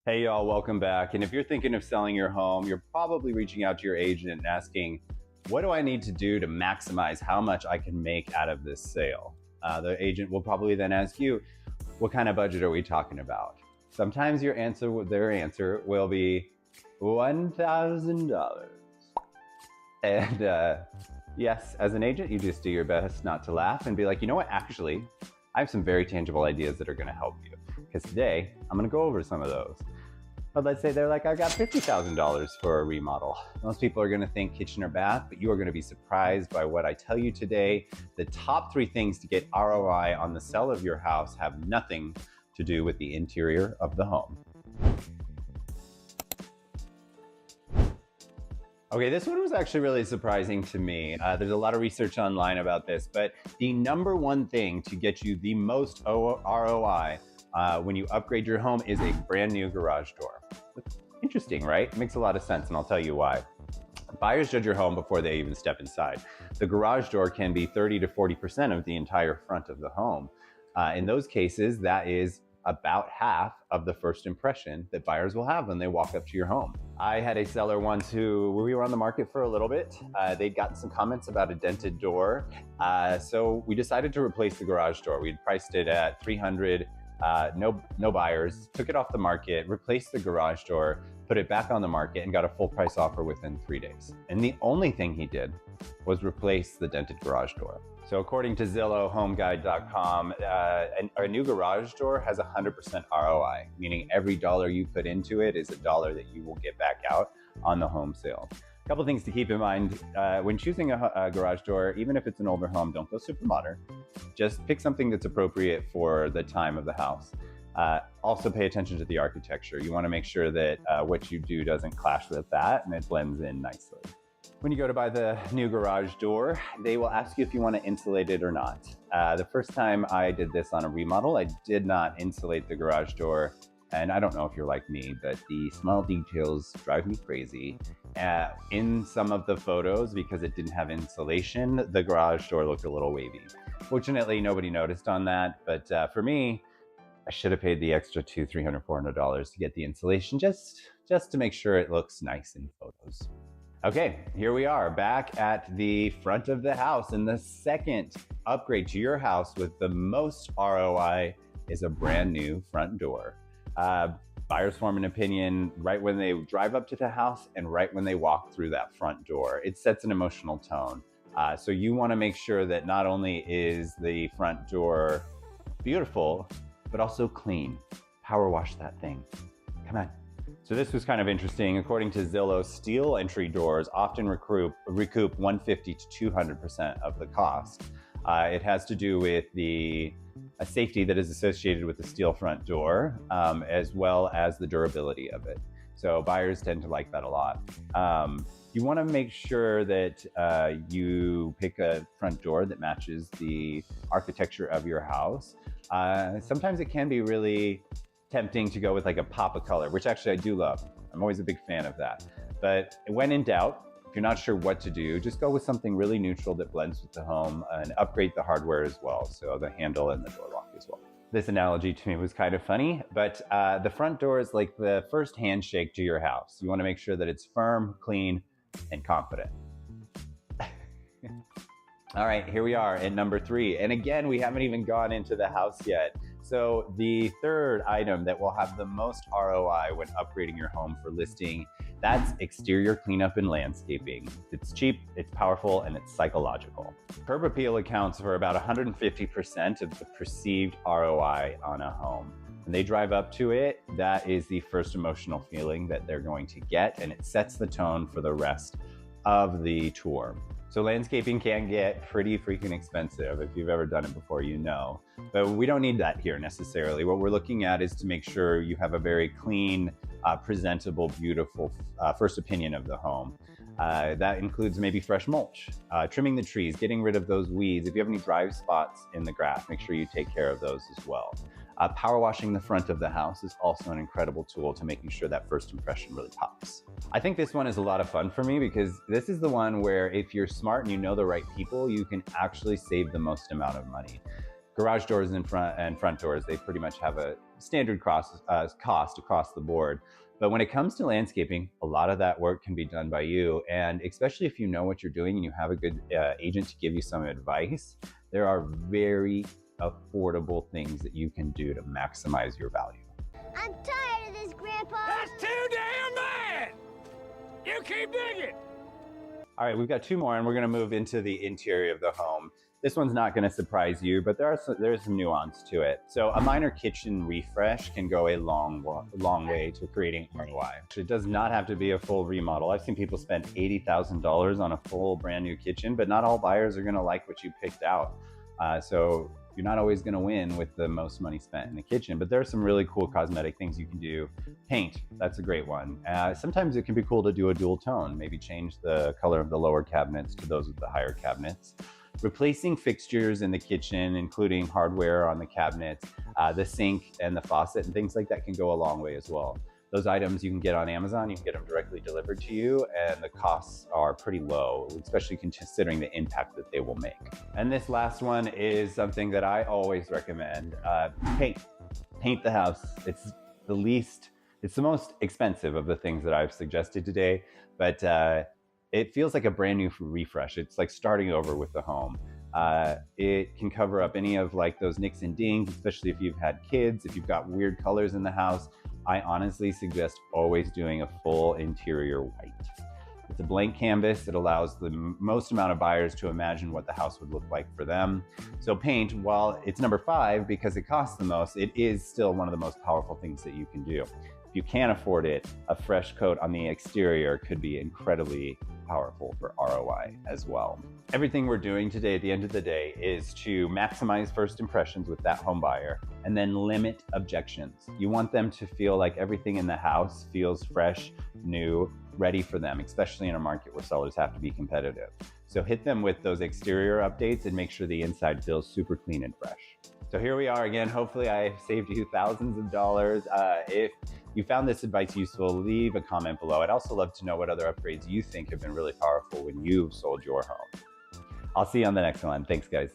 Hey y'all, welcome back. And if you're thinking of selling your home, you're probably reaching out to your agent and asking, what do I need to do to maximize how much I can make out of this sale? The agent will probably then ask you, what kind of budget are we talking about? Sometimes their answer will be $1,000. And yes, as an agent, you just do your best not to laugh and be like, you know what, actually, I have some very tangible ideas that are gonna help you. Because today, I'm gonna go over some of those. But let's say they're like, I got $50,000 for a remodel. Most people are gonna think kitchen or bath, but you are gonna be surprised by what I tell you today. The top 3 things to get ROI on the sale of your house have nothing to do with the interior of the home. Okay, this one was actually really surprising to me. There's a lot of research online about this, but the number one thing to get you the most ROI when you upgrade your home is a brand new garage door. Interesting, right? Makes a lot of sense, and I'll tell you why. Buyers judge your home before they even step inside. The garage door can be 30 to 40% of the entire front of the home. In those cases, that is about half of the first impression that buyers will have when they walk up to your home. I had a seller once who, we were on the market for a little bit. They'd gotten some comments about a dented door. So we decided to replace the garage door. We'd priced it at $300. No buyers, took it off the market, replaced the garage door, put it back on the market, and got a full price offer within 3 days. And the only thing he did was replace the dented garage door. So according to Zillow, homeguide.com, a new garage door has 100% ROI, meaning every dollar you put into it is a dollar that you will get back out on the home sale. A couple things to keep in mind when choosing a garage door, even if it's an older home, don't go super modern. Just pick something that's appropriate for the time of the house. Also pay attention to the architecture. You want to make sure that what you do doesn't clash with that and it blends in nicely. When you go to buy the new garage door, they will ask you if you want to insulate it or not. The first time I did this on a remodel, I did not insulate the garage door. And I don't know if you're like me, but the small details drive me crazy. In some of the photos, because it didn't have insulation, the garage door looked a little wavy. Fortunately, nobody noticed on that, but for me, I should have paid the extra $200, $300, $400 to get the insulation just to make sure it looks nice in photos. Okay, here we are back at the front of the house, and the second upgrade to your house with the most ROI is a brand new front door. Buyers form an opinion right when they drive up to the house and right when they walk through that front door. It sets an emotional tone. So you want to make sure that not only is the front door beautiful, but also clean. Power wash that thing. Come on. So this was kind of interesting. According to Zillow, steel entry doors often recoup 150 to 200% of the cost. It has to do with the safety that is associated with the steel front door, as well as the durability of it. So buyers tend to like that a lot. You want to make sure that you pick a front door that matches the architecture of your house. Sometimes it can be really tempting to go with like a pop of color, which actually I do love. I'm always a big fan of that. But when in doubt, if you're not sure what to do, just go with something really neutral that blends with the home and upgrade the hardware as well. So the handle and the door lock as well. This analogy to me was kind of funny, but the front door is like the first handshake to your house. You want to make sure that it's firm, clean, and confident. All right, here we are at number 3. And again, we haven't even gone into the house yet. So the third item that will have the most ROI when upgrading your home for listing, that's exterior cleanup and landscaping. It's cheap, it's powerful, and it's psychological. Curb appeal accounts for about 150% of the perceived ROI on a home. When they drive up to it, that is the first emotional feeling that they're going to get, and it sets the tone for the rest of the tour. So landscaping can get pretty freaking expensive. If you've ever done it before, you know. But we don't need that here necessarily. What we're looking at is to make sure you have a very clean, presentable, beautiful first opinion of the home. That includes maybe fresh mulch, trimming the trees, getting rid of those weeds. If you have any dry spots in the grass, make sure you take care of those as well. Power washing the front of the house is also an incredible tool to making sure that first impression really pops. I think this one is a lot of fun for me because this is the one where if you're smart and you know the right people, you can actually save the most amount of money. Garage doors and front doors, they pretty much have a standard cost across the board. But when it comes to landscaping, a lot of that work can be done by you. And especially if you know what you're doing and you have a good agent to give you some advice, there are very affordable things that you can do to maximize your value. I'm tired of this, Grandpa. That's too damn bad! You keep digging! All right, we've got two more and we're gonna move into the interior of the home. This one's not gonna surprise you, but there's some nuance to it. So a minor kitchen refresh can go a long way to creating ROI. It does not have to be a full remodel. I've seen people spend $80,000 on a full brand new kitchen, but not all buyers are gonna like what you picked out. So you're not always gonna win with the most money spent in the kitchen, but there are some really cool cosmetic things you can do. Paint, that's a great one. Sometimes it can be cool to do a dual tone, maybe change the color of the lower cabinets to those with the higher cabinets. Replacing fixtures in the kitchen, including hardware on the cabinets, the sink and the faucet and things like that can go a long way as well. Those items you can get on Amazon, you can get them directly delivered to you, and the costs are pretty low, especially considering the impact that they will make. And this last one is something that I always recommend. Paint. Paint the house. It's the most expensive of the things that I've suggested today, but it feels like a brand new refresh. It's like starting over with the home. It can cover up any of like those nicks and dings, especially if you've had kids, if you've got weird colors in the house. I honestly suggest always doing a full interior white. It's a blank canvas. It allows the most amount of buyers to imagine what the house would look like for them. So paint, while it's number 5 because it costs the most, it is still one of the most powerful things that you can do. If you can't afford it, a fresh coat on the exterior could be incredibly powerful for ROI as well. Everything we're doing today at the end of the day is to maximize first impressions with that home buyer and then limit objections. You want them to feel like everything in the house feels fresh, new, ready for them, especially in a market where sellers have to be competitive. So hit them with those exterior updates and make sure the inside feels super clean and fresh. So here we are again. Hopefully I saved you thousands of dollars. If you found this advice useful, leave a comment below. I'd also love to know what other upgrades you think have been really powerful when you've sold your home. I'll see you on the next one. Thanks, guys.